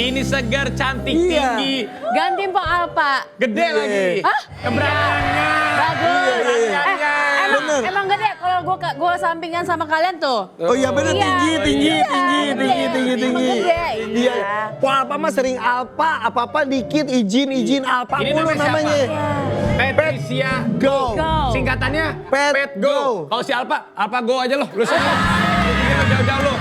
Ini segar, cantik, Iya. tinggi. Ganti Mpok Alpa. Gede lagi. Hah? Keberaniannya. Bagus. Keberaniannya. Emang gede kalau gua sampingan sama kalian tuh. Oh iya bener, Iya. tinggi. Emang gede. Iya. Wah Alpa mah sering Alpa, apa-apa dikit izin Alpa Ini mulu namanya. Patricia Go. Go. Singkatannya Pet Go. Kalau si Alpa Go aja loh. Lu sana. Lu jauh-jauh lu.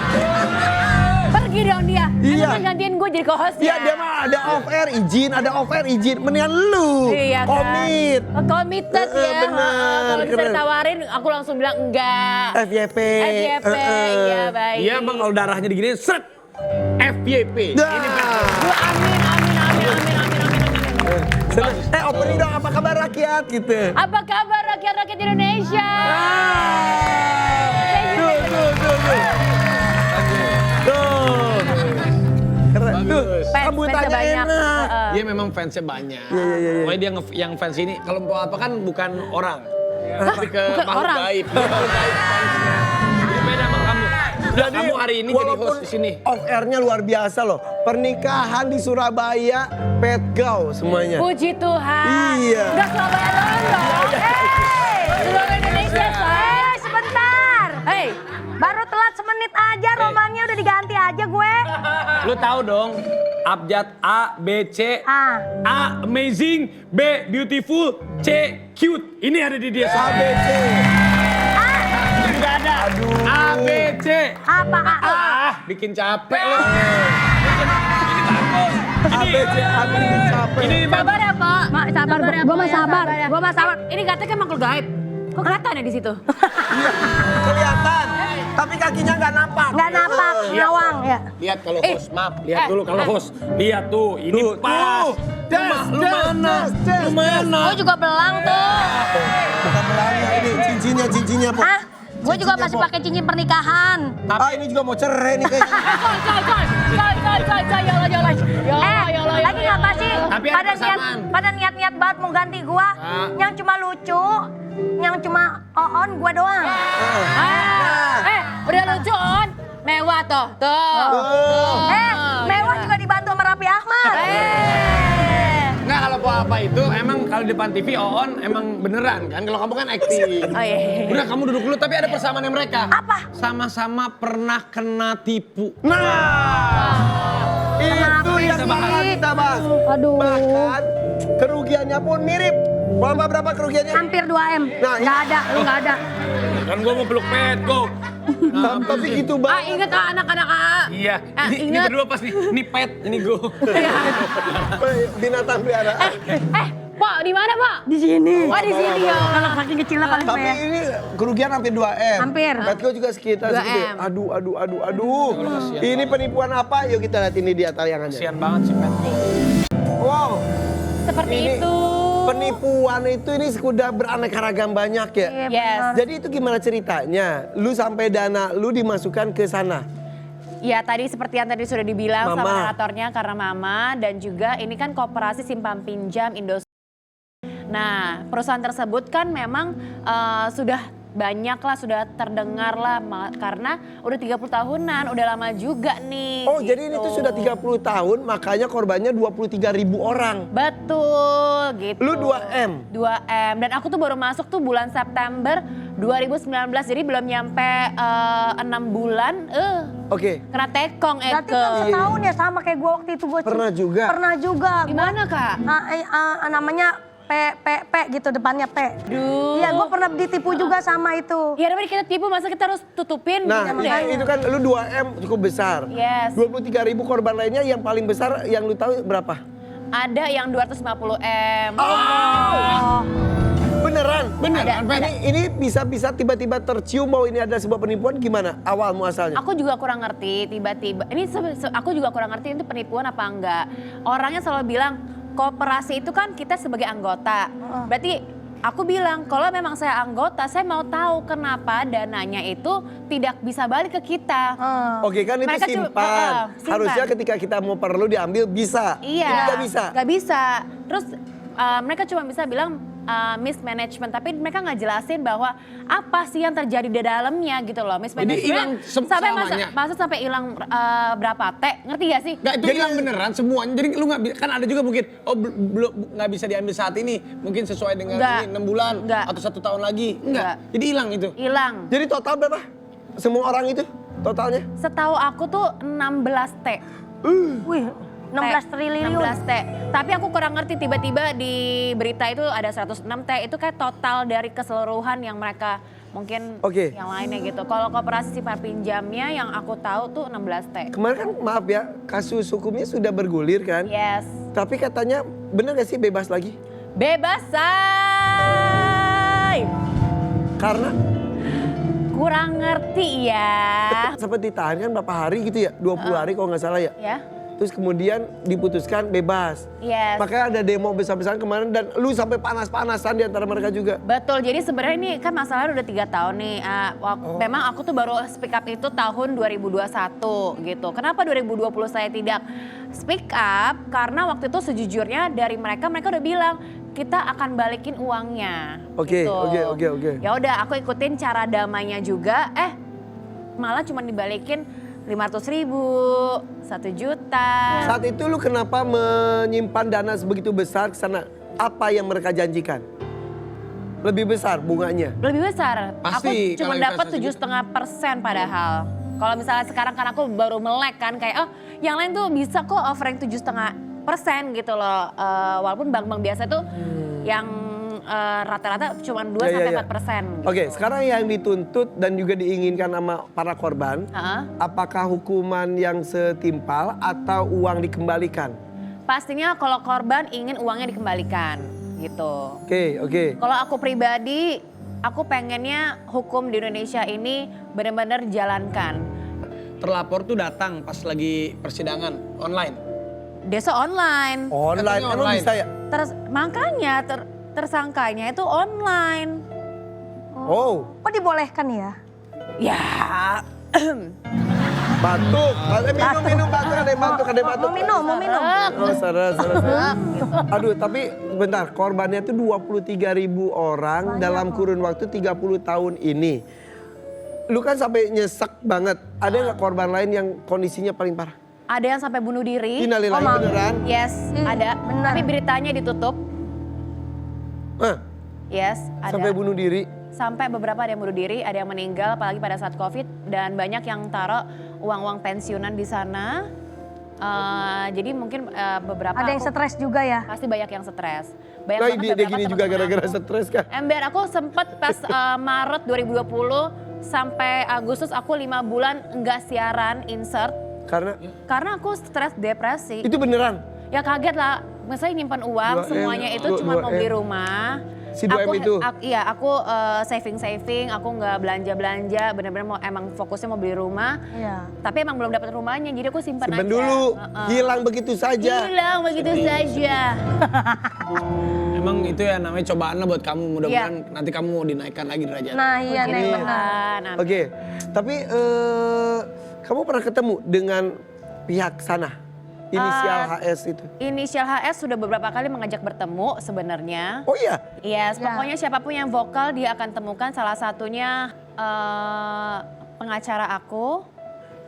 Pergi dong dia. Iya. Emang gantiin gue jadi co-hostnya. Iya dia mah ada off air izin. Mendingan lu Iya kan? komit. Committed ya. Bener, Kalau bisa keren. ditawarin aku langsung bilang enggak. FYP. FYP, iya baik. Iya bang kalau darahnya diginiin seret. FYP. Dah. Ini Gua amin. Opening dong apa kabar rakyat gitu. Apa kabar rakyat Indonesia? Tuh. Keren. Tuh, Fansnya sambutannya banyak. enak. Dia memang fansnya banyak. Iya. Pokoknya dia yang fans ini kalau mau apa kan bukan orang. Tapi ke bukan makhluk orang. gaib. Makhluk gaib fansnya. Jadi beda sama kamu. Jadi kamu hari ini jadi walaupun host di sini. off airnya luar biasa loh. Pernikahan di Surabaya, Pet Go semuanya. Puji Tuhan. Iya. Enggak Surabaya doang dong. Seluruh Indonesia, say. Sebentar. Hey, Baru telat semenit aja, romannya udah diganti aja gue. Lu tahu dong, abjad A, B, C. Ah. A, amazing. B, beautiful. C, cute. Ini ada di dia. ABC. Enggak ada. A, B, C. Apa? Bikin capek lu. Ini bagus. ABC, bikin capek. Ini sabar ya Pak. Sabar, ya, gua Pak, mah ya, sabar. ya. Gua mah sabar. Ini katanya kan makhluk gaib. Kok kelihatan ya di situ? Kelihatan, tapi kakinya nggak nampak. Nggak nampak, ngawang ya. Lihat kalau host, maaf. Lihat eh, dulu kalau host. Lihat tuh, ini Tuh, pas. tuh. Lu mana? Lu mana? Gue juga belang tuh. Bukan belanja ini, cincinnya Po. Hah? Gue juga Cincinnya, masih Po. pakai cincin pernikahan. Ah ini juga mau cerai nih kayaknya. Coy, ya Allah. Lagi ngapa sih? Tapi ada persamaan. Pada niat banget mau ganti gua. Yang cuma lucu, yang cuma on gua doang. Udah lucu on. Mewah tuh. Mewah juga dibantu sama Raffi Ahmad. Enggak kalau apa itu emang kalau di depan TV Oon emang beneran kan. Kalau kamu kan acting. Oh iya. Udah kamu duduk dulu tapi ada persamaannya mereka. Apa? Sama-sama pernah kena tipu. Nah, itu yang bakal kita bahas. Aduh. Bahkan kerugiannya pun mirip. Berapa kerugiannya? Hampir 2M. Nah, Nggak ada, lu nggak ada. Kan gua mau peluk Pet Go. Tapi gitu banget. Ingat anak-anak Iya, ini ingat. berdua pas nih. Ini Pet, ini Go. Binatang pelihara. Pak, di mana Pak? Di sini. Oh di sini ya. Kalau saking kecilnya kali Tapi ya. ini kerugian hampir 2M. Hampir. Petco juga sekitar 2M. segitu. Aduh. Ini penipuan apa? Yuk kita lihat ini dia tayangannya. Kasian banget si Pet Go. Wow. Seperti Ini itu. Penipuan itu ini sudah beraneka ragam banyak ya. Iya, Yes. benar. Jadi itu gimana ceritanya? Lu sampai dana lu dimasukkan ke sana. Ya tadi seperti yang tadi sudah dibilang sama Mama. naratornya karena mama dan juga ini kan koperasi simpan pinjam Indo. Nah perusahaan tersebut kan memang sudah banyak lah, sudah terdengar lah karena udah 30 tahunan, udah lama juga nih. Oh gitu. jadi ini tuh sudah 30 tahun makanya korbannya 23.000 orang. Betul gitu. Lu 2M? 2M dan aku tuh baru masuk tuh bulan September 2019 jadi belum nyampe 6 bulan Oke. kena tekong Berarti kan setahun ya sama kayak gua waktu itu gua. Pernah juga? Pernah juga. Gimana Kak? Namanya P gitu depannya P. Duh. Iya, gue pernah ditipu juga sama itu. Ya daripada kita tipu masa kita harus tutupin. Nah Jangan deh. itu kan lu 2M cukup besar. Yes. 23.000 korban lainnya yang paling besar yang lu tahu berapa? Ada yang 250M. Oh. Beneran? Ada. Ini bisa-bisa tiba-tiba tercium bahwa ini ada sebuah penipuan gimana awal muasalnya? Aku juga kurang ngerti tiba-tiba. Ini aku juga kurang ngerti itu penipuan apa enggak. Orangnya selalu bilang koperasi itu kan kita sebagai anggota. Berarti aku bilang kalau memang saya anggota saya mau tahu kenapa dananya itu tidak bisa balik ke kita. Oke kan itu Mereka simpan. simpan. Harusnya ketika kita mau perlu diambil bisa. Iya. Ini nggak bisa. Nggak bisa. Terus mereka cuma bisa bilang mismanagement, tapi mereka nggak jelasin bahwa apa sih yang terjadi di dalamnya gitu loh. Mismanagement hilang sampai selamanya. masa sampai hilang berapa ngerti gak sih? Nggak, itu hilang beneran semuanya. Jadi lu nggak kan ada juga mungkin belum nggak bisa diambil saat ini, mungkin sesuai dengan Nggak. ini 6 bulan Nggak. atau 1 tahun lagi. Nggak. Jadi hilang itu. Hilang. Jadi total berapa? Semua orang itu totalnya? Setahu aku tuh 16 T. Wih, 16 triliun. 16 T. Tapi aku kurang ngerti, tiba-tiba di berita itu ada 106 T. Itu kayak total dari keseluruhan yang mereka mungkin Oke. yang lainnya gitu. Kalau koperasi simpan pinjamnya yang aku tahu tuh 16 T. Kemarin kan maaf ya, kasus hukumnya sudah bergulir kan? Yes. Tapi katanya bener gak sih bebas lagi? Bebas, say! Karena Kurang ngerti ya. sempat ditahan kan berapa hari gitu ya? 20 hari kalau nggak salah ya? Ya, Terus kemudian diputuskan bebas. yes. Makanya ada demo besar-besaran kemarin dan lu sampai panas-panasan di antara mereka juga. Betul, jadi sebenarnya ini kan masalahnya udah 3 tahun nih. Memang aku tuh baru speak up itu tahun 2021 gitu. Kenapa 2020 saya tidak speak up? Karena waktu itu sejujurnya dari mereka udah bilang kita akan balikin uangnya. Oke, gitu. oke. Ya udah, aku ikutin cara damainya juga. Malah cuma dibalikin 500.000, 1 juta. Saat itu lu kenapa menyimpan dana sebegitu besar ke sana? Apa yang mereka janjikan? Lebih besar bunganya? Lebih besar. Pasti, Aku cuma kalau dapat investasi 7,5% padahal. Kalau misalnya sekarang kan aku baru melek kan kayak yang lain tuh bisa kok offering 7,5% gitu loh. Walaupun bank-bank biasa tuh yang rata-rata cuma 2-4%. Gitu. Oke, sekarang yang dituntut dan juga diinginkan sama para korban, apakah hukuman yang setimpal atau uang dikembalikan? Pastinya kalau korban ingin uangnya dikembalikan gitu. Oke. Kalau aku pribadi, aku pengennya hukum di Indonesia ini benar-benar dijalankan. Terlapor tuh datang pas lagi persidangan online. Desa online. Online, Katanya emang online. bisa ya? Makanya tersangkanya itu online. Oh, Kok dibolehkan ya? Ya, batuk. Minum, batuk, ada yang batuk. Mau minum. Oh, salah. Aduh, tapi bentar, korbannya itu 23.000 orang dalam kurun waktu 30 tahun ini. Lu kan sampai nyesek banget. Ada nggak korban lain yang kondisinya paling parah? ada yang sampai bunuh diri. Innalillahi beneran? Yes, ada. benar. Tapi beritanya ditutup. Yes, ada. Sampai bunuh diri? Sampai beberapa ada yang bunuh diri, ada yang meninggal apalagi pada saat Covid. Dan banyak yang taruh uang-uang pensiunan di sana. Jadi mungkin beberapa Ada yang stres juga ya? pasti banyak yang stres. Banyak Nah, banget dia beberapa gini juga teman-teman gara-gara aku. stres kan? Ember aku sempet pas Maret 2020 sampai Agustus aku 5 bulan enggak siaran insert karena aku stres depresi. Itu beneran? Ya kaget lah, misalnya nyimpan uang 2M, semuanya itu cuma mau beli rumah. Si 2M itu? Iya, aku saving, aku nggak belanja, bener-bener mau emang fokusnya mau beli rumah. Iya. Tapi emang belum dapat rumahnya, jadi aku simpan aja. Simpen dulu, hilang begitu saja. Hilang begitu saja. Emang itu ya namanya cobaan lah buat kamu. Mudah-mudahan nanti kamu dinaikkan lagi derajatnya. Nah iya Puji Neng, Tuhan, benar. amin. Oke, tapi kamu pernah ketemu dengan pihak sana? Inisial HS itu? Inisial HS sudah beberapa kali mengajak bertemu sebenarnya. Oh iya? Yes, Ya. pokoknya siapapun yang vokal dia akan temukan, salah satunya pengacara aku.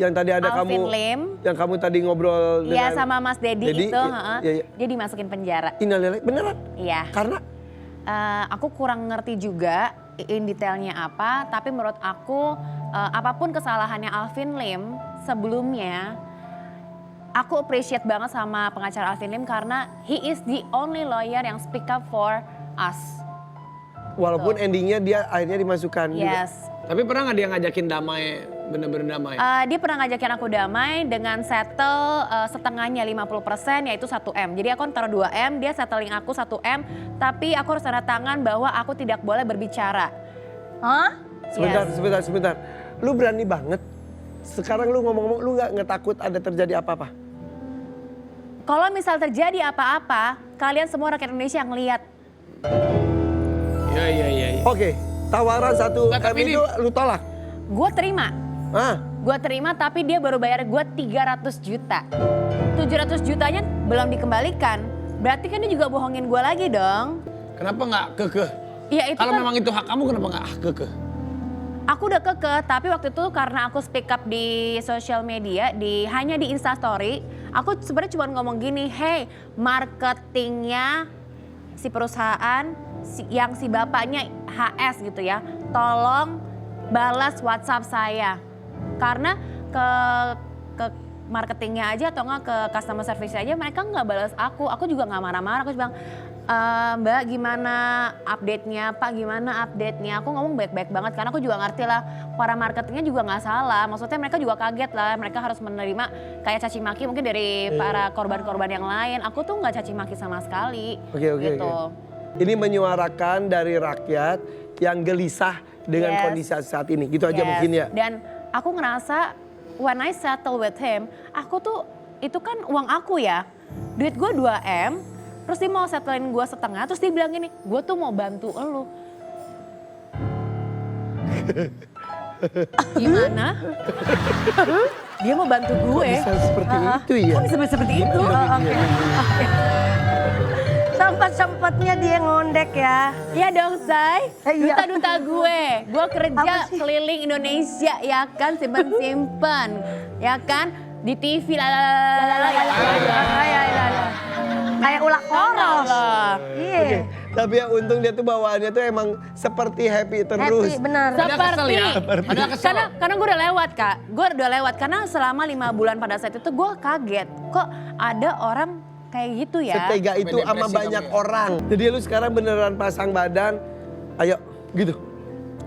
Yang tadi ada Alvin kamu, Lim. yang kamu tadi ngobrol dengan... Iya sama Mas Dedi itu, Iya. dia dimasukin penjara. Innalillahi, beneran? Iya. Karena? Aku kurang ngerti juga in detailnya apa, tapi menurut aku apapun kesalahannya Alvin Lim sebelumnya, aku appreciate banget sama pengacara Alvin Lim karena he is the only lawyer yang speak up for us. Walaupun endingnya dia akhirnya dimasukkan juga. Yes. Tapi pernah nggak dia ngajakin damai, bener-bener damai? Dia pernah ngajakin aku damai dengan settle setengahnya 50% yaitu 1M. Jadi aku taruh 2M, dia settling aku 1M. Tapi aku harus tanda tangan bahwa aku tidak boleh berbicara. Hah? Sebentar. Lu berani banget. Sekarang lu ngomong-ngomong, lu nggak takut ada terjadi apa-apa? Kalau misal terjadi apa-apa, kalian semua rakyat Indonesia yang lihat. Iya. Oke, tawaran 1M Nggak, tapi itu lu tolak? Gue terima. Ah, Gue terima tapi dia baru bayar gue 300 juta. 700 jutanya belum dikembalikan. Berarti kan dia juga bohongin gue lagi dong. Kenapa nggak kekeh? Ya itu Kalau kan memang itu hak kamu, kenapa nggak kekeh? aku udah kekeh, tapi waktu itu karena aku speak up di sosial media, hanya di Instastory, aku sebenarnya cuma ngomong gini, hey marketingnya si perusahaan, yang si bapaknya HS gitu ya, tolong balas WhatsApp saya. Karena ke marketingnya aja atau enggak ke customer service aja mereka nggak balas aku juga nggak marah-marah, aku bilang Mbak gimana update-nya, Pak gimana update-nya. Aku ngomong baik-baik banget karena aku juga ngerti lah para marketingnya juga nggak salah. Maksudnya mereka juga kaget lah, mereka harus menerima kayak caci maki mungkin dari para korban-korban yang lain. Aku tuh nggak caci maki sama sekali. Oke. Ini menyuarakan dari rakyat yang gelisah dengan kondisi saat ini. Gitu aja mungkin ya. Dan aku ngerasa when I settle with him, aku tuh itu kan uang aku ya. Duit gue 2M. Terus dia mau settlein gue setengah, terus dia bilang gini, gue tuh mau bantu elu. Gimana? Dia mau bantu gue. Bisa seperti itu ya? Kok bisa seperti itu? Oke. Sempet-sempetnya dia ngondek ya. Iya dong, Say. Iya. Duta-duta gue. Gue kerja Apa sih? keliling Indonesia, ya kan? Simpen-simpen. Ya kan? Di TV lah. Kayak ulah koros. Iya. Tapi ya untung dia tuh bawaannya tuh emang seperti happy terus. Happy, benar. Ada kesel ya? Ada kesel. Karena gue udah lewat, Kak. Gue udah lewat. Karena selama 5 bulan pada saat itu gue kaget. Kok ada orang kayak gitu ya? Setega itu Sampai sama depresi banyak kamu ya? orang. Jadi lu sekarang beneran pasang badan, ayo gitu.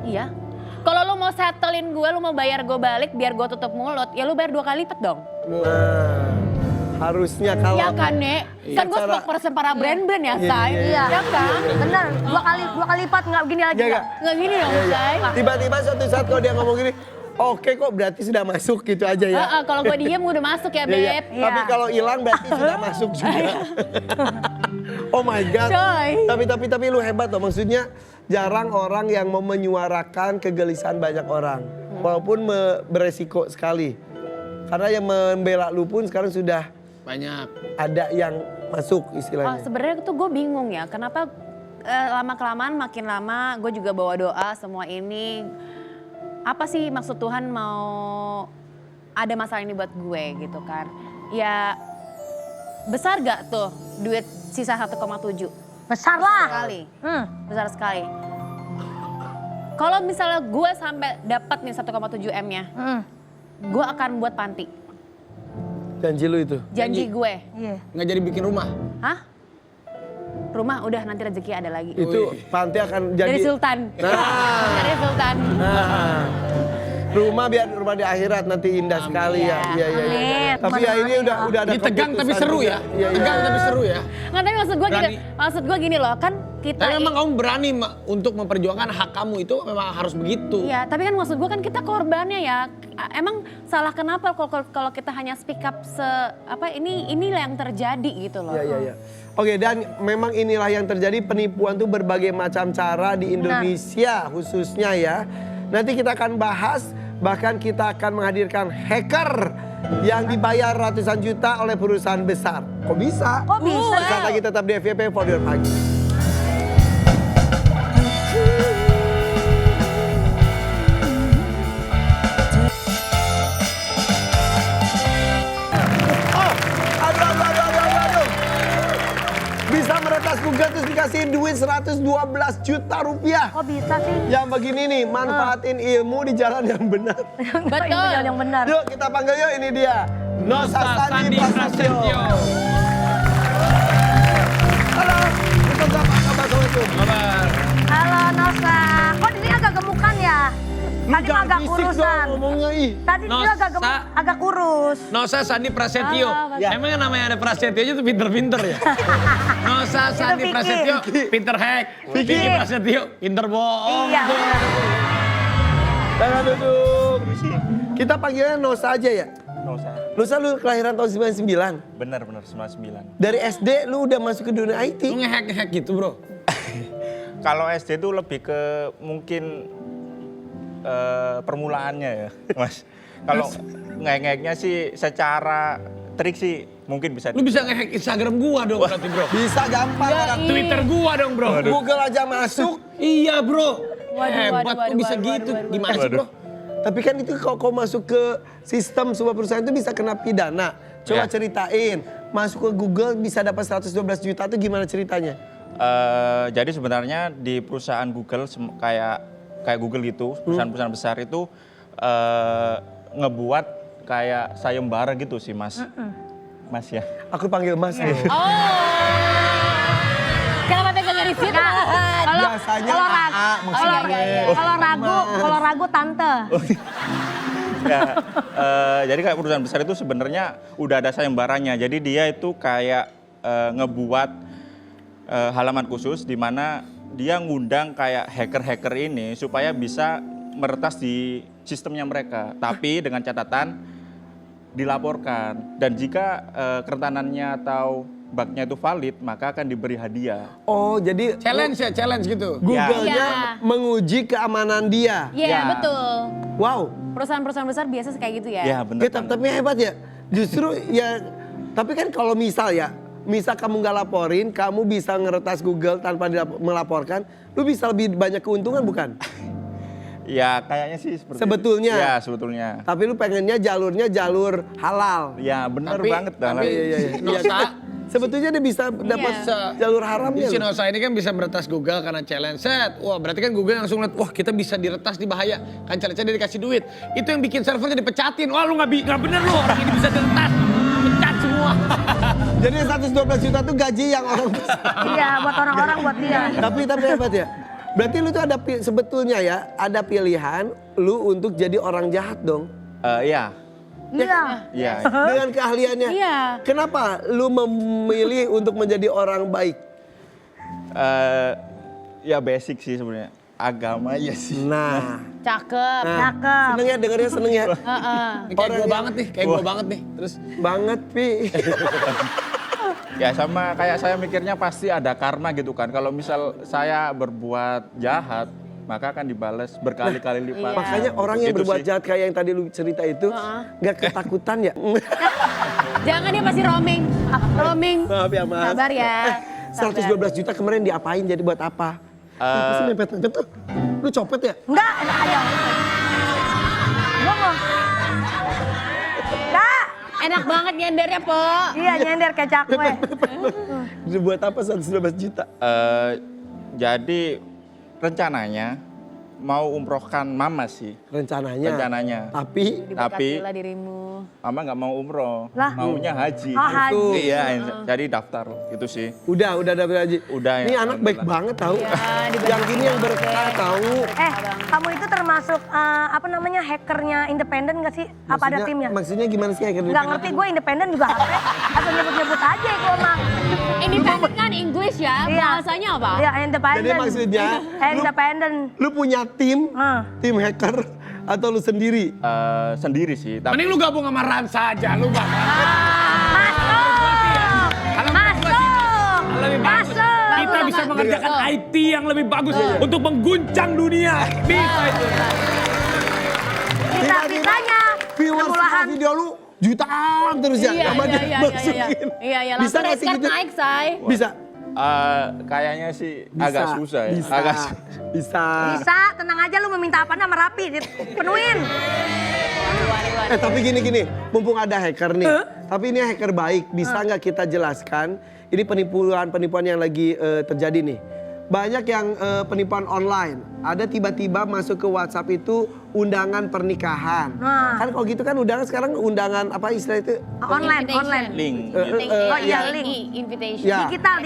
Iya. Kalau lu mau settlein gue, lu mau bayar gue balik biar gue tutup mulut, ya lu bayar 2 kali lipat dong. Nah, harusnya kalau Iya kan, Nek? Kan gue Cara- spokesperson para brand-brand ya, Say. Iya. Ya kan? Benar. 2 kali lipat nggak begini lagi Iya, nggak? Nggak gini dong, Say. tiba-tiba suatu saat kalau dia ngomong gini, oke kok berarti sudah masuk gitu aja ya. Kalau gue diem gue udah masuk ya, Iya, iya. Beb. Tapi kalau hilang berarti sudah masuk juga. Oh my God. Coy. Tapi lu hebat loh. Maksudnya jarang orang yang mau menyuarakan kegelisahan banyak orang. Walaupun beresiko sekali. Karena yang membela lu pun sekarang sudah Banyak. ada yang masuk Oh, istilahnya. sebenarnya tuh gue bingung ya, kenapa lama-kelamaan makin lama gue juga bawa doa semua ini. Apa sih maksud Tuhan mau ada masalah ini buat gue gitu kan. Ya besar gak tuh duit sisa 1,7? Besar lah. Sekali. Besar sekali. Kalau misalnya gue sampai dapat nih 1,7 M-nya, gue akan buat panti. Janji lu itu. Janji gue. Iya. Nggak jadi bikin rumah. Hah? Rumah udah nanti rezeki ada lagi. Itu panti akan jadi. Dari Sultan. Nah. Dari Sultan. Nah, rumah biar rumah di akhirat nanti indah sekali ya. Iya. Amin. Tapi ya ini udah ada Ini tegang tapi keputusan seru juga. ya. Iya. Tegang tapi seru ya. Nggak, tapi maksud gue gini loh, kan kita Tapi memang kamu berani untuk memperjuangkan hak kamu itu memang harus begitu. Iya, tapi kan maksud gue kan kita korbannya ya. Emang salah kenapa kalau kita hanya speak up inilah yang terjadi gitu loh. Iya. Oke, dan memang inilah yang terjadi, penipuan tuh berbagai macam cara di Indonesia khususnya ya. Nanti kita akan bahas, bahkan kita akan menghadirkan hacker yang dibayar ratusan juta oleh perusahaan besar. Kok bisa? Kok bisa? Sesaat lagi tetap di FYP For Your Pagi. Aduh. Bisa meretas Google terus dikasih duit 112 juta rupiah. Kok bisa sih? Yang begini nih, manfaatin ilmu di jalan yang benar. Betul. Yang benar. Yuk kita panggil yuk, ini dia. Nosa Sandi Prasetyo. Halo, kita apa kabar Assalamualaikum? Kabar. Halo Nosa. Kok di sini agak gemukan ya? Tadi Jangan agak fisik kurusan. dong ngomongnya ih. Tadi dia agak kurus. Nosa Sandi Prasetyo. Ya. Emang yang namanya ada Prasetyo aja tuh pinter-pinter ya? Nosa Sandi Vicky. Prasetyo, pinter hack. Vicky Prasetyo, pinter bohong. Iya benar. Jangan duduk. Kita panggilnya Nosa aja ya? Nosa. Nosa lu kelahiran tahun 99. Benar 99. Dari SD lu udah masuk ke dunia IT. Lu ngehack gitu bro? Kalau SD itu lebih ke mungkin permulaannya ya, Mas. Kalau ngehek-ngeheknya sih secara trik sih mungkin bisa. Lu bisa nge-hack Instagram gua dong berarti bro. Bisa gampang orang. Twitter gua dong bro. Google aja masuk. Iya bro. Waduh, Hebat kok bisa gitu. Gimana sih bro? Tapi kan itu kalau kau masuk ke sistem sebuah perusahaan itu bisa kena pidana. Coba Ya. ceritain, masuk ke Google bisa dapat 112 juta itu gimana ceritanya? Jadi sebenarnya di perusahaan Google kayak Google gitu, perusahaan-perusahaan besar itu ngebuat kayak sayembara gitu sih Mas. Mas ya. Aku panggil Mas nih. Oh. Kenapa pegang di situ malahan? Biasanya AA maksudnya. Kalau ragu tante. Ya, jadi kayak perusahaan besar itu sebenarnya udah ada sayembaranya. Jadi dia itu kayak ngebuat halaman khusus di mana dia ngundang kayak hacker-hacker ini supaya bisa meretas di sistemnya mereka. Tapi dengan catatan dilaporkan dan jika kerentanannya atau bugnya itu valid maka akan diberi hadiah. Oh, jadi Challenge ya, challenge gitu. Google-nya Iya. menguji keamanan dia. Iya, Ya. betul. Wow. Perusahaan-perusahaan besar biasa kayak gitu ya. Ya benar. Tapi hebat ya. Justru ya, tapi kan kalau misal kamu nggak laporin, kamu bisa ngeretas Google tanpa melaporkan, lu bisa lebih banyak keuntungan bukan? Ya kayaknya sih seperti Sebetulnya. itu. Ya sebetulnya. Tapi lu pengennya jalur halal. Ya benar Tapi- banget. tapi- Iya. Nosa. Sebetulnya dia bisa dapat Iya. jalur haramnya. Si loh. Nosa ini kan bisa meretas Google karena challenge set. Wah berarti kan Google langsung lihat, wah kita bisa diretas di bahaya. Kan challenge-nya dia dikasih duit. Itu yang bikin servernya dipecatin. Wah lu nggak bener lu, orang ini bisa diretas. Pecat semua. Jadi 112 juta tuh gaji yang orang Iya, buat orang-orang buat dia. tapi hebat ya. Berarti lu tuh ada sebetulnya ya, ada pilihan lu untuk jadi orang jahat dong. Iya. Iya. Iya. Dengan keahliannya. Iya. Kenapa lu memilih untuk menjadi orang baik? Ya basic sih sebenarnya. Agama ya sih. Nah, Cakep. Cakep. seneng ya dengarnya seneng ya. Heeh. Ini kayak gue banget nih, kayak gue banget nih. Terus Banget, Pi. Ya sama kayak saya mikirnya pasti ada karma gitu kan. Kalau misal saya berbuat jahat, maka akan dibales berkali-kali lipat. Iya. Makanya orang yang Itu berbuat sih. jahat kayak yang tadi lu cerita itu nggak ketakutan ya. Jangan dia masih roaming. Roaming. Maaf ya, Mas. Sabar ya. 112 juta kemarin diapain jadi buat apa? Apa sih mepet-mepet tuh? Lu copet ya? Enggak, enak aja. Gua mau. Enggak. Enak banget nyendernya, Po. Iya, nyender kayak cakwe. Buat apa 112 juta? Jadi rencananya mau umrohkan mama sih. Rencananya. Tapi Diberkatilah dirimu. Mama nggak mau umroh, Lah? maunya haji. Oh, haji. Iya, jadi daftar itu sih. udah dapet haji. Udah, ya, Ini anak baik alhamdulillah. banget tahu. Iya, Yang ini yang berkah tahu. Kamu itu termasuk apa namanya hackernya independen gak sih? Apa ada timnya? Maksudnya gimana sih akhirnya? Nggak ngerti, gue independen juga HP. Atau nyebut-nyebut aja gue mah. Independen kan English ya. Iya. Bahasanya apa? Iya, independen. Jadi maksudnya Independen. lu punya tim, Ah. tim hacker atau lu sendiri? Sendiri sih, tapi mending lu gabung sama Ransa aja, lu bakal. Masuk! Lebih bagus. Masuk! Kita bisa mengerjakan IT yang lebih bagus untuk mengguncang dunia. Bisa itu. Kita-kitanya Viewers sekolahan. video lu jutaan terus ya? Iya, Sama dia masukin. Iya, iya. Bisa Langsung nggak sih rate gitu? naik, Say. Bisa? kayaknya sih agak susah ya. Bisa. Agak Bisa. Bisa, tenang aja lu meminta apa sama Rapi, dipenuhin. Tapi gini, mumpung ada hacker nih. Tapi ini hacker baik, bisa nggak kita jelaskan? Ini penipuan yang lagi terjadi nih. Banyak yang penipuan online. Ada tiba-tiba masuk ke WhatsApp itu undangan pernikahan. Nah. Kan kalau gitu kan undangan sekarang undangan apa istilah itu? Online, Invitation. online. link. Oh iya, link. Invitation. Ya. Digital.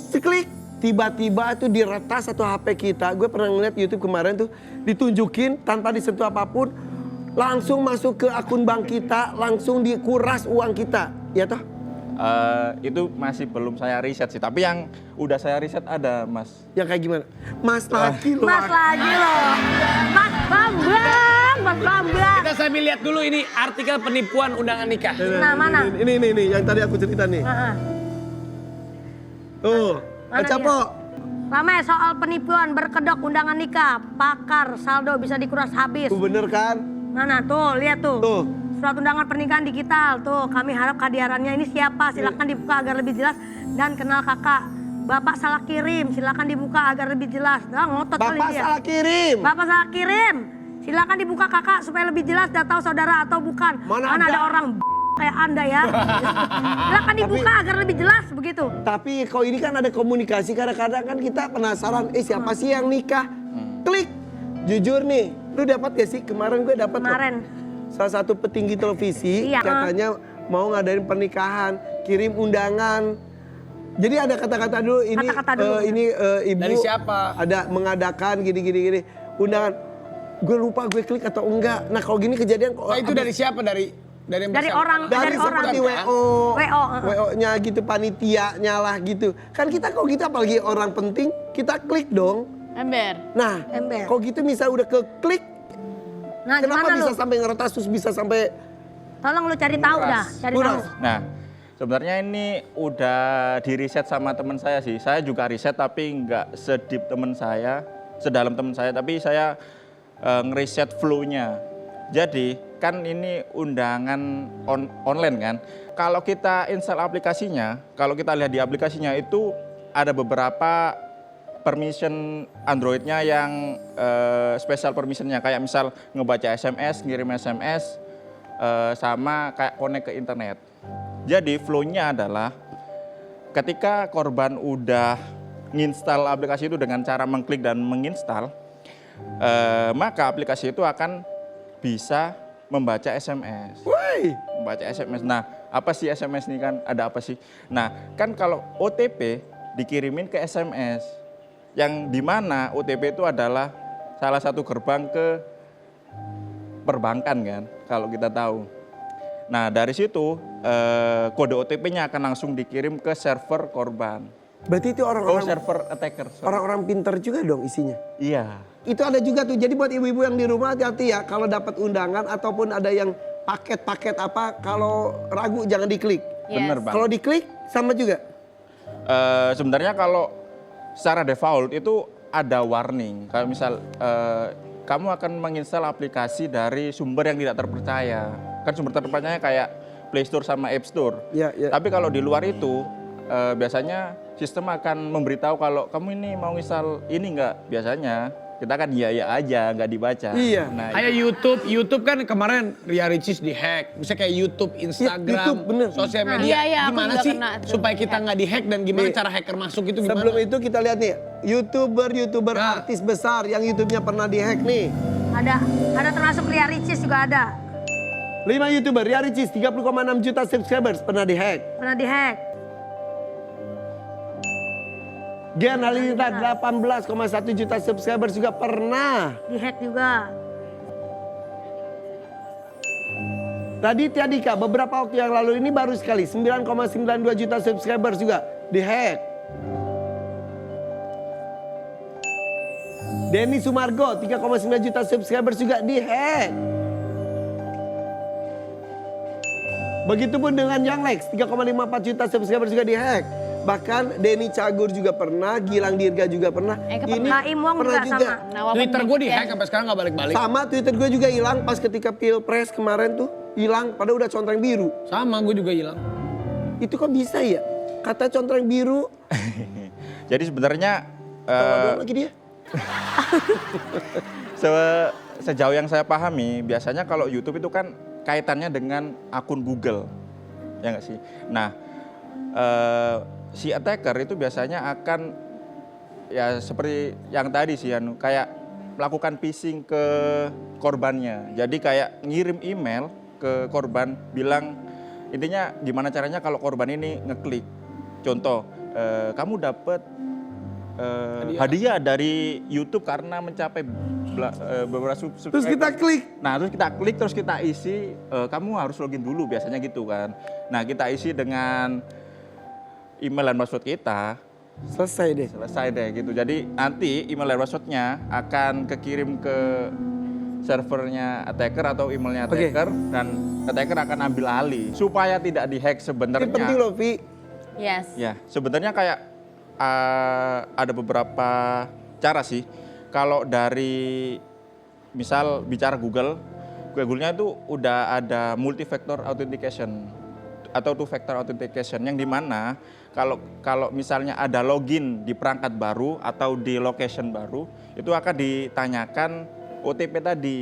Diklik tiba-tiba itu diretas satu HP kita. Gue pernah ngeliat YouTube kemarin tuh ditunjukin tanpa disentuh apapun, langsung masuk ke akun bank kita, langsung dikuras uang kita, ya toh? Itu masih belum saya riset sih, tapi yang udah saya riset ada, Mas. Yang kayak gimana? Mas lagi loh. Mas lagi loh. Mas Bambang. Kita sambil lihat dulu ini artikel penipuan undangan nikah. Nah, mana? Ini yang tadi aku cerita nih. Heeh. Tuh, Mana baca dia? po. Ramai soal penipuan berkedok undangan nikah. Pakar saldo bisa dikuras habis. Tuh bener kan? Mana tuh, lihat tuh. Tuh, surat undangan pernikahan digital. Tuh, kami harap kehadirannya ini siapa? Silakan dibuka agar lebih jelas dan kenal kakak. Bapak salah kirim, silakan dibuka agar lebih jelas. Nah, ngotot kali Bapak dia. salah kirim. Bapak salah kirim. Silakan dibuka kakak supaya lebih jelas dan tahu saudara atau bukan. Mana Mana ada? ada orang kayak Anda ya. Silakan dibuka agar lebih jelas begitu. Tapi kalau ini kan ada komunikasi, kadang-kadang kan kita penasaran, siapa sih yang nikah? Klik. Jujur nih, lu dapat gak sih? Kemarin gue dapat Kemarin. salah satu petinggi televisi Iya. katanya mau ngadain pernikahan, kirim undangan. Jadi ada kata-kata dulu ini Kata-kata dulu, ya. ini ibu Dari siapa? ada mengadakan gini undangan. Gue lupa gue klik atau enggak. Nah, kalau gini kejadian kok Oh, itu dari siapa? Dari yang Dari bersangkutan? orang. dari Dari orang. seperti Kan? WO-nya gitu, panitianya lah gitu. Kan kita kalau gitu apalagi orang penting, kita klik dong. Ember. Nah, Ember. kalau gitu misalnya udah ke klik, Nah, kenapa gimana bisa lu? sampai ngeretas terus bisa sampai Tolong lu cari tahu dah, cari tahu. kuras? Nah, sebenarnya ini udah di riset sama teman saya sih. Saya juga riset tapi nggak sedip teman saya, sedalam teman saya. Tapi saya ngeriset flow-nya. Jadi kan ini undangan online kan. Kalau kita install aplikasinya, kalau kita lihat di aplikasinya itu ada beberapa permission Android-nya yang special permission-nya. Kayak misal ngebaca SMS, ngirim SMS, sama kayak connect ke internet. Jadi flow-nya adalah ketika korban udah nginstal aplikasi itu dengan cara mengklik dan menginstal, maka aplikasi itu akan bisa membaca SMS. Woi, Membaca SMS. Nah, apa sih SMS ini kan? Ada apa sih? Nah, kan kalau OTP dikirimin ke SMS, yang dimana OTP itu adalah salah satu gerbang ke perbankan kan, kalau kita tahu. Nah, dari situ kode OTP-nya akan langsung dikirim ke server korban. berarti itu Oh, orang-orang server attacker. sorry. orang-orang pinter juga dong isinya. Iya. Itu ada juga tuh. Jadi buat ibu-ibu yang di rumah hati-hati ya kalau dapat undangan ataupun ada yang paket-paket apa, kalau ragu jangan diklik. Bener, Bang. Kalau diklik sama juga. Sebenarnya kalau secara default itu ada warning. Kalau misal kamu akan menginstal aplikasi dari sumber yang tidak terpercaya. Kan sumber terpercaya kayak Play Store sama App Store. Ya, ya. Tapi kalau di luar itu biasanya sistem akan memberitahu kalau kamu ini mau install ini enggak. Biasanya kita kan iya aja, nggak dibaca. Iya. Nah, Kayak YouTube kan kemarin Ria Ricis dihack. Misalnya kayak YouTube, Instagram, YouTube, bener. sosial Nah, media. iya, aku Gimana juga sih kena tuh, supaya kita dihack. nggak dihack dan gimana Nih, cara hacker masuk itu gimana? Sebelum itu kita lihat nih, YouTuber Nah. artis besar yang YouTube-nya pernah dihack nih. Ada termasuk Ria Ricis juga ada. 5 YouTuber, Ria Ricis 30,6 juta subscribers pernah dihack. Pernah dihack. Gian Halilintar 18,1 juta subscribers juga pernah. Dihack juga. Raditya Dika beberapa waktu yang lalu ini baru sekali 9,92 juta subscribers juga dihack. Denny Sumargo 3,9 juta subscribers juga dihack. Begitupun dengan Young Lex 3,54 juta subscribers juga dihack. Bahkan Denny Cagur juga pernah, Gilang Dirga juga pernah. Haim Wong pernah juga sama. Nah, walaupun Twitter gue big dihack ya. sampai sekarang nggak balik-balik. Sama Twitter gue juga hilang pas ketika Pilpres kemarin tuh hilang, padahal udah contreng biru. Sama gue juga hilang. Itu kok bisa ya? Kata contreng biru, jadi sebenarnya doang lagi dia. sejauh yang saya pahami, biasanya kalau YouTube itu kan kaitannya dengan akun Google, ya nggak sih? Nah, si attacker itu biasanya akan ya seperti yang tadi sih, kayak melakukan phishing ke korbannya. Jadi kayak ngirim email ke korban, bilang intinya gimana caranya kalau korban ini ngeklik. Contoh, kamu dapat hadiah dari YouTube karena mencapai beberapa subscriber. Terus kita klik. Nah, terus kita klik, terus kita isi, kamu harus login dulu, biasanya gitu kan. Nah, kita isi dengan email dan password kita, Selesai deh. selesai deh gitu. Jadi nanti email dan passwordnya akan kekirim ke servernya attacker atau emailnya Oke. attacker, dan attacker akan ambil alih supaya tidak dihack Ini sebenarnya. penting loh, Vi. Yes. Ya, sebenarnya kayak ada beberapa cara sih. Kalau dari misal bicara Google Google-nya itu udah ada multi-factor authentication atau two-factor authentication yang dimana kalau misalnya ada login di perangkat baru atau di location baru itu akan ditanyakan OTP tadi.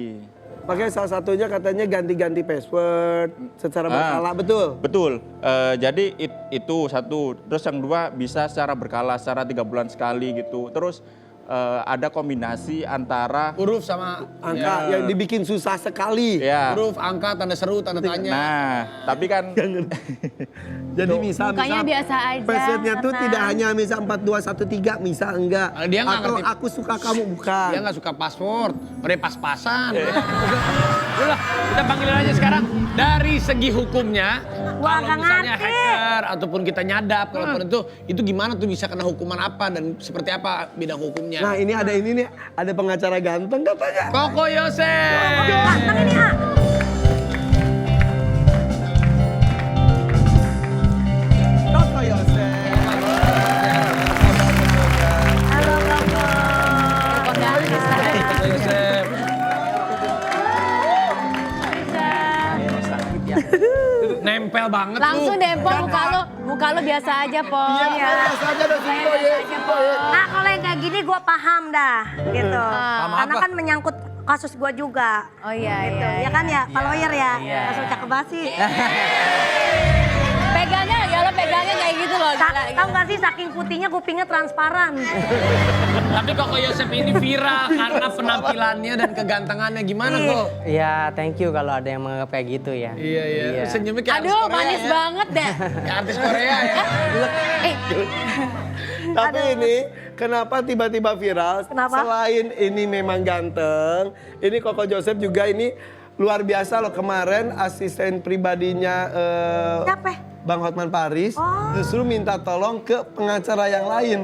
Makanya salah satunya katanya ganti-ganti password secara berkala, betul? Betul. Jadi itu satu. Terus yang dua bisa secara berkala, secara 3 bulan sekali gitu. Terus ada kombinasi antara Huruf sama Angka yang dibikin susah sekali. ya. huruf, angka, tanda seru, tanda tanya. Nah, tapi kan Jadi misal Mukanya biasa aja, passwordnya tuh Nathan. tidak hanya misal 4213, misal enggak. Dia nggak Atau ngerti. aku suka kamu, bukan. Dia nggak suka password, mereka pas-pasan. Udah, kita panggilin aja sekarang. Dari segi hukumnya, Wah, kalau nggak misalnya ngerti. hacker ataupun kita nyadap, kalaupun itu gimana tuh bisa kena hukuman apa dan seperti apa bidang hukumnya? Nah ini nih, ada pengacara ganteng katanya. Koko Yosef. Ganteng ini ah. Koko Yosef. Halo Koko. Koko Yosef. Nempel banget Langsung tuh. deh, Po, muka lo biasa aja, Po. Iya, biasa aja dong, Saya Simpo, ya. biasa aja, Po. Nah kalau yang kayak gini gue paham dah gitu. Paham Karena apa? kan menyangkut kasus gue juga. Oh iya, Gitu. iya. Ya kan ya, Pak Lawyer ya. Iya. Langsung cakep banget sih. Pegangnya, ya lo pegangnya kayak gitu loh. Gila, Tahu gak sih saking putihnya kupingnya transparan. Tapi Koko Yosef ini viral karena penampilannya dan kegantengannya. Gimana kok? Ya, thank you kalau ada yang menganggap kayak gitu ya. Iya, iya. Senyumnya kayak artis Aduh, Korea manis ya. banget deh. Kayak artis Korea ya. Tapi ini kenapa tiba-tiba viral? Kenapa? Selain ini memang ganteng, ini Koko Joseph juga ini luar biasa loh. Kemarin asisten pribadinya Siapa? Bang Hotman Paris Oh. justru minta tolong ke pengacara yang lain.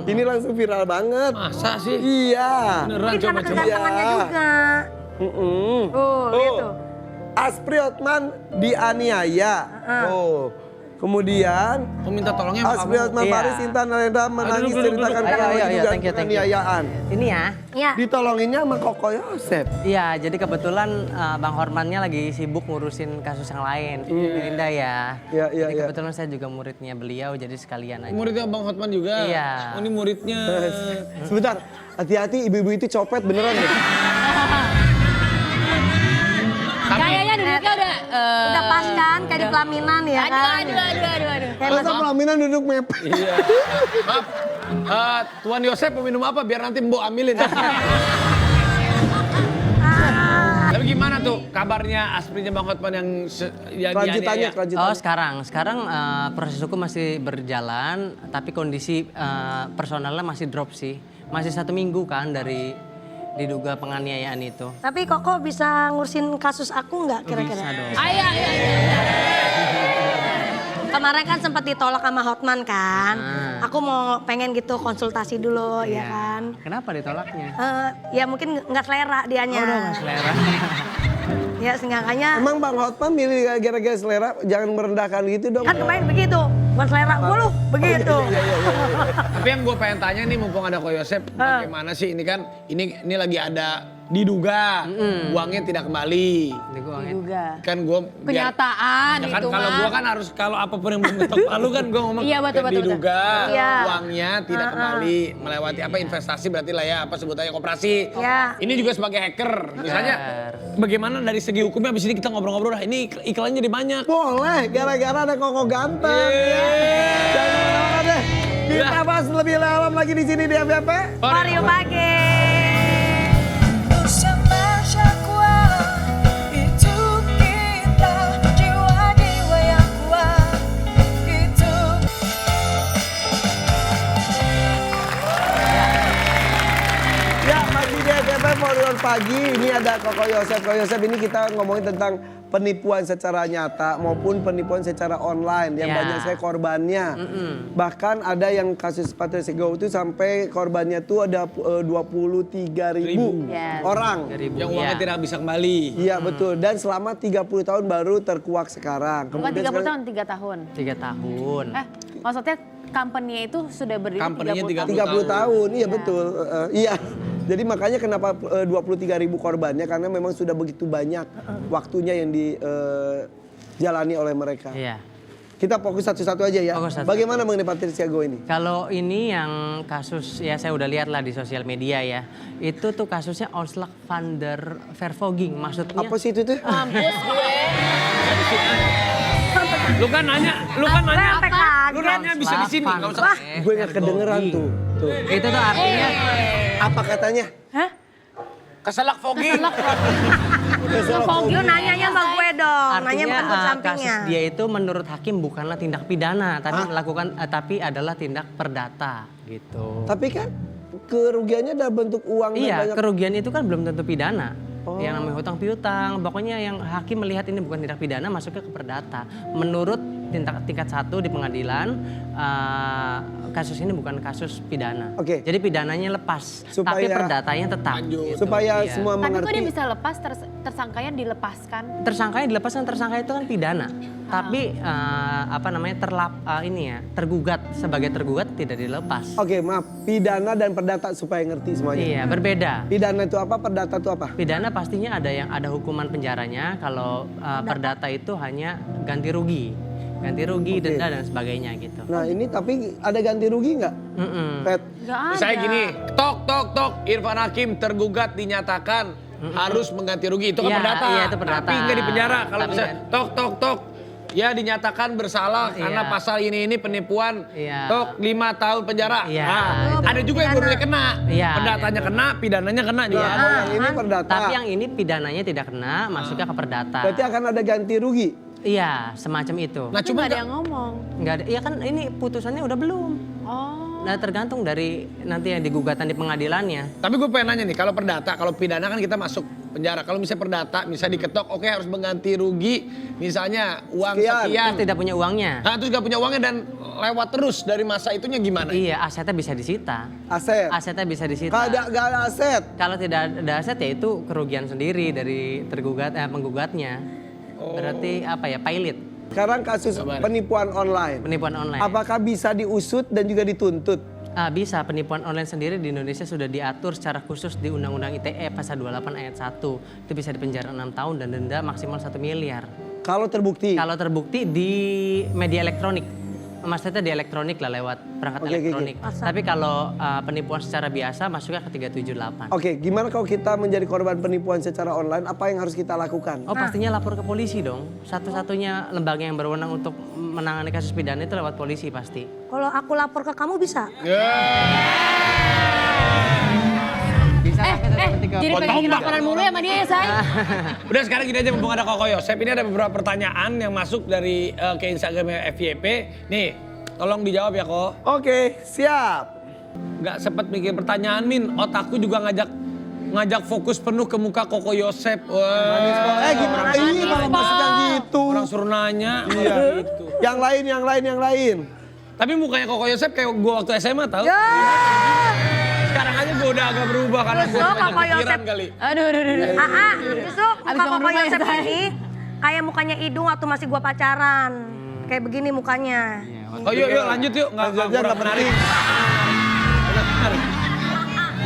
Ini langsung viral banget. Masa sih? Iya. Beneran Mungkin karena coba-coba. kegantengannya Iya. juga. Mm-mm. Gitu. Aspri Hotman dianiaya. Oh. Kemudian Aku minta tolongnya sama Aspri kamu. Hotman Iya. Paris Intan Narendra menangis duduk, ceritakan duduk. karena Ayo, lagi ayo, juga thank you. penganiayaan. Ini ya. Iya. Ditolonginnya sama Koko Yosef. Iya, jadi kebetulan Bang Hormannya lagi sibuk ngurusin kasus yang lain. Linda ya. Iya, iya, Jadi iya. kebetulan saya juga muridnya beliau, jadi sekalian aja. Muridnya Bang Hotman juga? Iya. Oh, ini muridnya. Sebentar, hati-hati ibu-ibu itu copet beneran deh. Kayaknya duduknya udah... Udah pas kan kayak di pelaminan ya Aduh, kan. aduh. Kayak Masa pelaminan duduk mepet. Iya. Maaf, Tuan Yosef mau minum apa biar nanti Mbok ambilin. Tapi gimana tuh kabarnya Asprinya Bang Hotman yang Kelanjutannya, dianiaya? Oh sekarang proses hukum masih berjalan, tapi kondisi personalnya masih drop sih. Masih 1 minggu kan dari diduga penganiayaan itu. Tapi Koko bisa ngurusin kasus aku nggak kira-kira? Bisa dong. Ayo. Kemarin kan sempat ditolak sama Hotman kan. Ah. Aku mau pengen gitu konsultasi dulu ya kan. Kenapa ditolaknya? Ya mungkin nggak selera dianya. Oh, udah nggak selera. Ya seenggaknya Emang Bang Hotman milih gara-gara selera, jangan merendahkan gitu dong. kan kemarin begitu. Bukan selera gue lu begitu. Tapi yang gue pengen tanya nih mumpung ada Ko Yosef, bagaimana sih ini kan ini lagi ada diduga uangnya tidak kembali. Ini gua angin. Juga. Kan gue Kenyataan ya kan itu kalau mah. gue kan harus kalau apapun yang belum ketok palu kan gue ngomong Iya, betul, betul, diduga Iya. uangnya tidak kembali melewati apa investasi berarti lah ya apa sebutannya koperasi. Iya. Ini juga sebagai hacker misalnya bagaimana dari segi hukumnya abis ini kita ngobrol-ngobrol lah ini iklannya jadi banyak. Boleh, gara-gara ada Koko ganteng. Ya. Jangan kemana-mana deh. Kita bahas lebih dalam lagi di sini di FYP. Mario Pagi. Bersama Syakwa itu kita jiwa-jiwa yang kuat itu. Ya, pagi di FYP Forum Pagi. Ini ada Koko Yosef. Koko Yosef ini kita ngomongin tentang penipuan secara nyata maupun penipuan secara online yang Ya. banyak sekali korbannya. Bahkan ada yang kasus Patricia Go itu sampai korbannya tuh ada 23.000 Yes. orang. Ribu, Yang uangnya ya. tidak bisa kembali. Iya betul, dan selama 30 tahun baru terkuak sekarang. Bukan 30 sekarang- tahun, 3 tahun. 3 tahun. Maksudnya company itu sudah berdiri Company-nya 30 tahun. 30 tahun, iya Iya. betul. Iya. Jadi makanya kenapa 23.000 korbannya karena memang sudah begitu banyak waktunya yang dijalani oleh mereka. Iya. Kita fokus satu-satu aja ya. Fokus satu-satu. Bagaimana mengenai Patricia Go ini? Kalau ini yang kasus ya saya udah lihat lah di sosial media ya. Itu tuh kasusnya Oslak van der Vervoging. Maksudnya Apa sih itu tuh? Mampus gue. Lu kan nanya, Sampai kaget. lu nanya bisa di sini, nggak usah. Gue nggak kedengeran tuh. Itu tuh artinya Apa katanya? Hah? Keselak fogging. Lu nanyanya sama gue dong, nanya artinya bukan buat kasus sampingnya. dia itu menurut hakim bukanlah tindak pidana, tapi tapi adalah tindak perdata gitu. Tapi kan kerugiannya dalam bentuk uang dan Iya, banyak. kerugian itu kan belum tentu pidana. Yang namanya hutang piutang, pokoknya yang hakim melihat ini bukan tindak pidana masuknya ke perdata. Menurut tingkat 1 di pengadilan, kasus ini bukan kasus pidana. Oke. Jadi pidananya lepas, tapi Supaya- perdatanya tetap. Gitu. Supaya Iya. semua Tapi kok dia mengerti. bisa lepas, tersangkanya dilepaskan? Tersangkanya dilepaskan, tersangka itu kan pidana. Tapi tergugat sebagai tergugat tidak dilepas. Oke, maaf. Pidana dan perdata supaya ngerti semuanya. Iya, berbeda. Pidana itu apa? Perdata itu apa? Pidana pastinya ada hukuman penjaranya, kalau perdata itu hanya ganti rugi. Ganti rugi, denda dan sebagainya gitu. Nah ini tapi ada ganti rugi nggak? Mm-mm. Pet? Gak ada. Misalnya gini, tok, Irfan Hakim tergugat dinyatakan harus mengganti rugi. Itu kan Iya, perdata. iya, itu perdata. Tapi nggak di penjara. Kalau Tapi misalnya tok, ya dinyatakan bersalah karena Iya. pasal ini penipuan. Iya. Tok 5 tahun penjara. Iya, Nah, itu. ada juga yang baru kena. Iya, Perdatanya kena, pidananya kena juga. Nah, kalau yang ini perdata. Tapi yang ini pidananya tidak kena, masuknya ke perdata. Berarti akan ada ganti rugi. Iya, semacam itu. Nah, Cuma cuma ada yang ngomong. Nggak ada, iya kan ini putusannya udah belum. Oh. Nah tergantung dari nanti yang digugatan di pengadilannya. Tapi gue pengen nanya nih, kalau perdata, kalau pidana kan kita masuk penjara. Kalau misalnya perdata, misalnya diketok, oke harus mengganti rugi, misalnya uang Sekian. sekian. Terus tidak punya uangnya. Nah, terus gak punya uangnya dan lewat terus dari masa itunya gimana? Iya, asetnya bisa disita. Aset. Asetnya bisa disita. Kalau nggak ada aset. Kalau tidak ada aset ya itu kerugian sendiri dari penggugatnya. Berarti apa ya, pilot, Sekarang kasus penipuan online. penipuan online. Apakah bisa diusut dan juga dituntut? Bisa, penipuan online sendiri di Indonesia sudah diatur secara khusus di Undang-Undang ITE pasal 28 ayat 1. Itu bisa dipenjara 6 tahun dan denda maksimal 1 miliar. Kalau terbukti. Kalau terbukti di media elektronik. Maksudnya di elektronik lah, lewat perangkat Oke. elektronik. Tapi kalau penipuan secara biasa masuknya ke 378. Oke, gimana kalau kita menjadi korban penipuan secara online? Apa yang harus kita lakukan? Oh pastinya lapor ke polisi dong. Satu-satunya lembaga yang berwenang untuk menangani kasus pidana itu lewat polisi pasti. Kalau aku lapor ke kamu bisa? Bisa Jadi pengen bikin laporan mulu ya sama dia ya, Say? Udah sekarang gini aja, mumpung ada Koko Yosep. Ini ada beberapa pertanyaan yang masuk dari ke Instagramnya FYP. Nih, tolong dijawab ya Ko. Oke, siap. Nggak sempet mikir pertanyaan Min, otakku juga ngajak fokus penuh ke muka Koko Yosep. Wah, Gimana? Ini kalau maksudnya gitu. orang suruh nanya. Iya. Gitu. Yang lain. Tapi mukanya Koko Yosep kayak gua waktu SMA tau. Sekarang aja gua udah agak berubah karena gua Justru banyak Koko pikiran Yosep. kali. Aduh. Justru Abis muka bangun Koko rumah ya, Yosep Say? ini kayak mukanya Idung waktu masih gua pacaran. Kayak begini mukanya. Oh yuk lanjut yuk. Lanjut aja, kurang nggak menarik.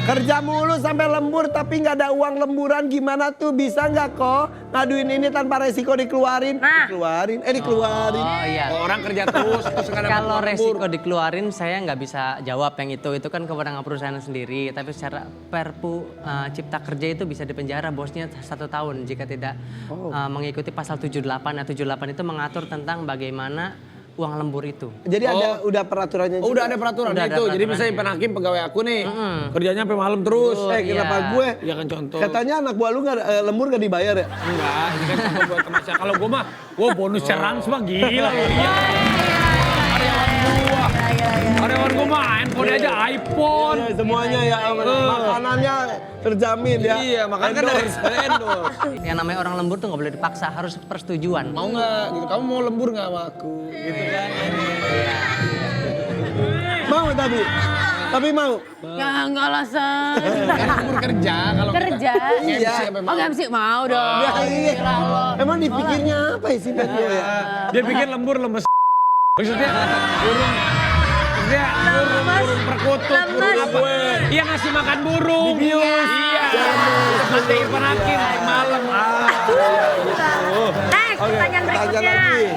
Kerja mulu sampai lembur tapi nggak ada uang lemburan, gimana tuh? Bisa nggak kok ngaduin ini tanpa resiko dikeluarin? Nah. Dikeluarin. Oh iya. Orang kerja terus nggak dapat Kalau uang resiko lembur. dikeluarin saya nggak bisa jawab yang itu kan kewenangan perusahaan sendiri. Tapi secara Perpu Cipta Kerja itu bisa dipenjara bosnya 1 tahun jika tidak mengikuti pasal 78. Nah 78 itu mengatur tentang bagaimana uang lembur itu. Jadi udah peraturannya Oh, udah ada peraturan Udah ada itu. Jadi peraturannya. misalnya Hakim pegawai aku nih, kerjanya sampai malam terus. Kenapa Iya. gue? Ya kan contoh. Katanya anak buah lu nggak lembur nggak dibayar ya? Enggak, ini kan contoh buat kemasyarakat. Kalau gue mah, bonus cerans mah gila loh. Iya. Karyawan gue mah handphone aja iPhone. Iya, semuanya ya, makanannya terjamin ya. Iya, makanya kan dari endorse. Yang namanya orang lembur tuh nggak boleh dipaksa, harus persetujuan. Mau nggak gitu? Kamu mau lembur nggak sama aku? Gitu kan. Mau tapi mau. Ya enggak lah, Say. Kan lembur kerja. Kalau Kerja. Iya. MC sampai Oh, malam. MC mau dong. Ya, iya. Gila lo. Emang dipikirnya apa sih Pet lo ya? Dia pikir lembur lemes. Maksudnya Maksudnya burung perkutut, burung apa. Iya ngasih makan burung. Iya. Pantai Irfan Hakim malam. Next, pertanyaan berikutnya. lagi.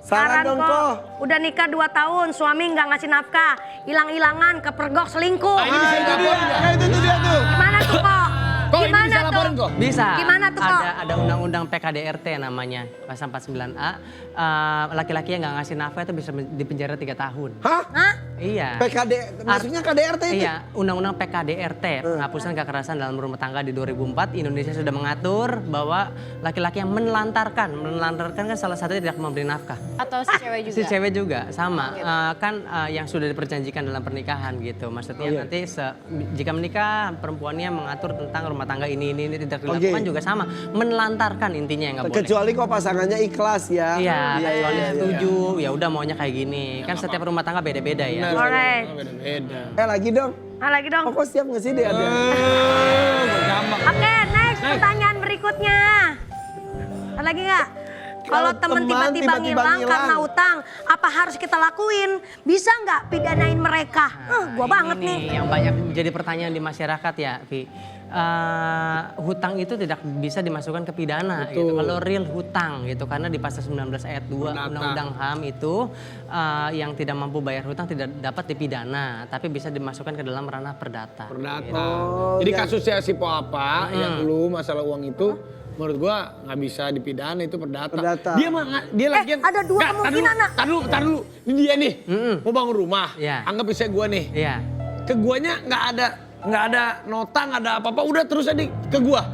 Saran dong kok. Udah nikah 2 tahun, suami nggak ngasih nafkah, hilang-hilangan, kepergok, selingkuh. Ini bisa dilaporin nggak? Nah itu dia tuh. Gimana tuh kok? Kok ini bisa laporin kok? Bisa. Gimana tuh, Kok? Ada undang-undang PKDRT namanya, pasal 49A. Laki-laki yang nggak ngasih nafkah itu bisa dipenjara 3 tahun. Hah? Hah? Iya. Maksudnya KDRT itu? Iya, undang-undang PKDRT, penghapusan kekerasan dalam rumah tangga di 2004, Indonesia sudah mengatur bahwa laki-laki yang menelantarkan kan salah satunya tidak memberi nafkah. Atau si cewek juga? Si cewek juga sama, yang sudah diperjanjikan dalam pernikahan gitu. Maksudnya nanti jika menikah perempuannya mengatur tentang rumah tangga ini tidak dilakukan juga sama, menelantarkan intinya yang nggak boleh. Kecuali kok pasangannya ikhlas ya. Iya, kecuali setuju, ya udah maunya kayak gini. Kan setiap rumah tangga beda-beda ya. Alright. Beda-beda. Lagi dong. Lagi dong. Kok siap nggak sih dia? Oke, next pertanyaan berikutnya. Ada lagi nggak? Kalau teman tiba-tiba ngilang karena utang, apa harus kita lakuin? Bisa nggak pidanain mereka? Gua banget ini nih. yang banyak jadi pertanyaan di masyarakat ya, Vi. Hutang itu tidak bisa dimasukkan ke pidana gitu. Kalau real hutang gitu, karena di pasal 19 ayat 2 Undang-Undang HAM itu yang tidak mampu bayar hutang tidak dapat dipidana, tapi bisa dimasukkan ke dalam ranah perdata. Perdata. Jadi kasusnya si Po apa yang dulu masalah uang itu menurut gua nggak bisa dipidana, itu perdata. Dia lagi ada 2 kemungkinan, nak. Tar dulu. Ini dia nih. Mau bangun rumah. Iya. Anggap misalnya gua nih. Iya. Ke guanya nggak ada nota, nggak ada apa-apa, udah terus aja ke gua.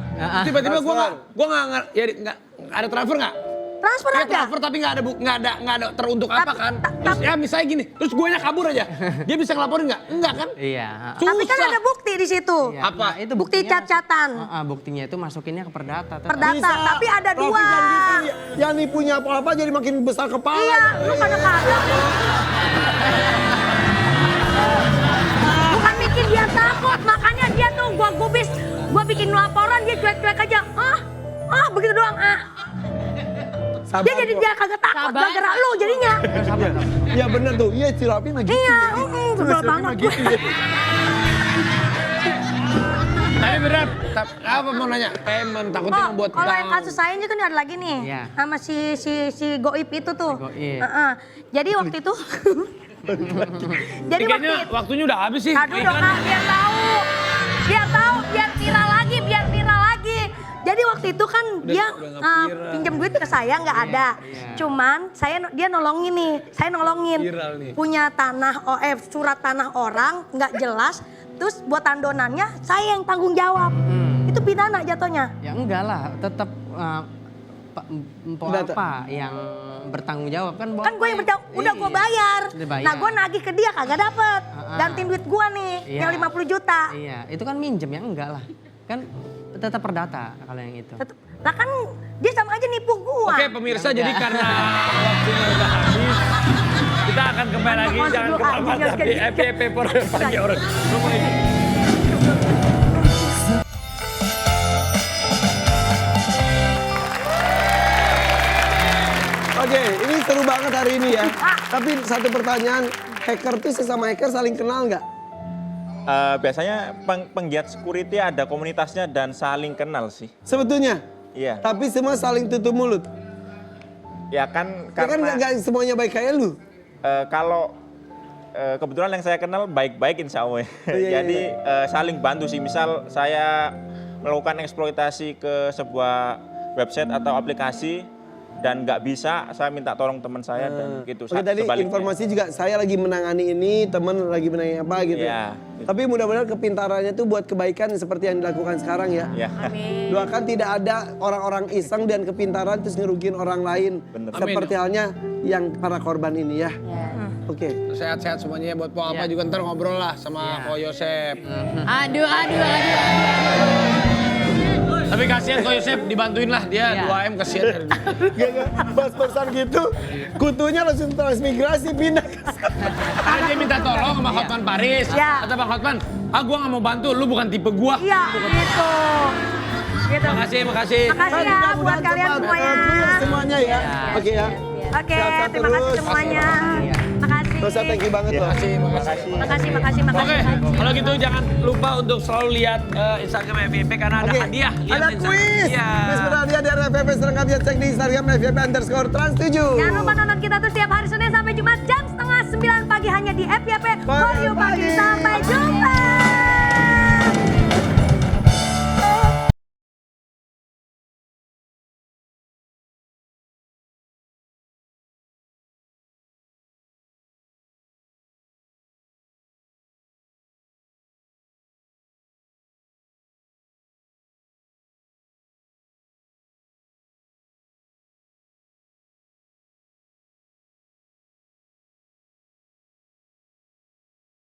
Tiba-tiba gua nggak ada transfer nggak? Transfer Ya, aja. transfer tapi nggak ada teruntuk apa kan? Terus ya misalnya gini, terus guanya kabur aja. Dia bisa ngelaporin nggak? Enggak kan? Iya. Tapi kan Susah. ada bukti di situ. Iya. Apa? Nah, itu Bukti buktinya cat-catan. buktinya itu masukinnya ke perdata. tetap. Perdata, tapi ada 2. Gitu. Yang nipunya apa-apa jadi makin besar kepala. Iya, lu kadang-kadang. Bukan bikin dia takut, makanya dia tuh gua bikin laporan dia cuek-cuek aja. Begitu doang. Dia kagak takut gara-gara lu jadinya. Iya bener tuh, iya si Rapi lagi. Iya, sebel banget gue. Tapi berat, apa mau nanya? Payment takutnya Oh, membuat kalau yang kasus saya ini kan ada lagi nih. Iya. Sama si Goib itu tuh. Goib. Jadi waktu itu Jadi Kayaknya waktunya udah habis sih. Aduh dong, Kak, biar tahu, biar viral lagi. Jadi waktu itu kan dia pinjam duit ke saya nggak ada. Cuman dia nolongin nih, saya nolongin. Viral nih. Punya tanah surat tanah orang nggak jelas, terus buat tandonannya saya yang tanggung jawab. Itu pidana jatuhnya. Ya enggak lah, tetap apa yang bertanggung jawab kan? Kan gue yang bertanggung, udah gue bayar. Nah gue nagih ke dia kagak dapet. Gantiin duit gue nih, yang 50 juta. Iya, itu kan minjem ya enggak lah. Kan tetap perdata kalau yang itu. Lah kan dia sama aja nipu gue. Oke pemirsa, jadi karena waktunya udah habis, kita akan kembali lagi. Jangan kemana-mana di FYP pagi orang. Oke, ini seru banget hari ini ya. Tapi satu pertanyaan, hacker tuh sesama hacker saling kenal nggak? Biasanya penggiat security ada komunitasnya dan saling kenal sih. Sebetulnya? Iya. Tapi semua saling tutup mulut. Ya kan Ya kan karena nggak semuanya baik kayak lu. kalau kebetulan yang saya kenal baik-baik insya Allah. Iya, Jadi saling bantu sih. Misal saya melakukan eksploitasi ke sebuah website atau aplikasi dan nggak bisa, saya minta tolong teman saya dan gitu. Oke, tadi Sebaliknya. informasi juga saya lagi menangani ini, teman lagi menangani apa gitu. Iya. Tapi mudah-mudahan kepintarannya tuh buat kebaikan seperti yang dilakukan sekarang ya. Ya. Doakan tidak ada orang-orang iseng dan kepintaran terus ngerugiin orang lain. Bener. Seperti halnya yang para korban ini ya. Oke. Sehat-sehat semuanya buat Po Apa juga ntar ngobrol lah sama Ko Yosep. Aduh. Tapi kasihan Ko Yosep, dibantuin lah dia 2M kasihan. Pas-pasan gitu, kutunya langsung transmigrasi pindah ke sana. Karena dia minta tolong sama Hotman Paris. Ya. Kata Bang Hotman, gua nggak mau bantu, lu bukan tipe gua. Iya, gitu. Makasih. Makasih ya buat kalian semuanya. Semuanya ya. Oke ya. Oke, Sehat-sehat terima kasih terus. semuanya. Iya. Makasih. Rosa, thank you banget loh. Makasih. Oke, kalau gitu jangan lupa untuk selalu lihat Instagram FYP karena ada Oke, hadiah. Lihat ada Instagram. kuis. Iya. Kuis berhadiah dari FYP, selengkapnya cek di Instagram FYP_Trans7. Jangan lupa nonton kita tuh setiap hari Senin sampai Jumat jam 8:30 pagi hanya di FYP For You Pagi. Sampai jumpa.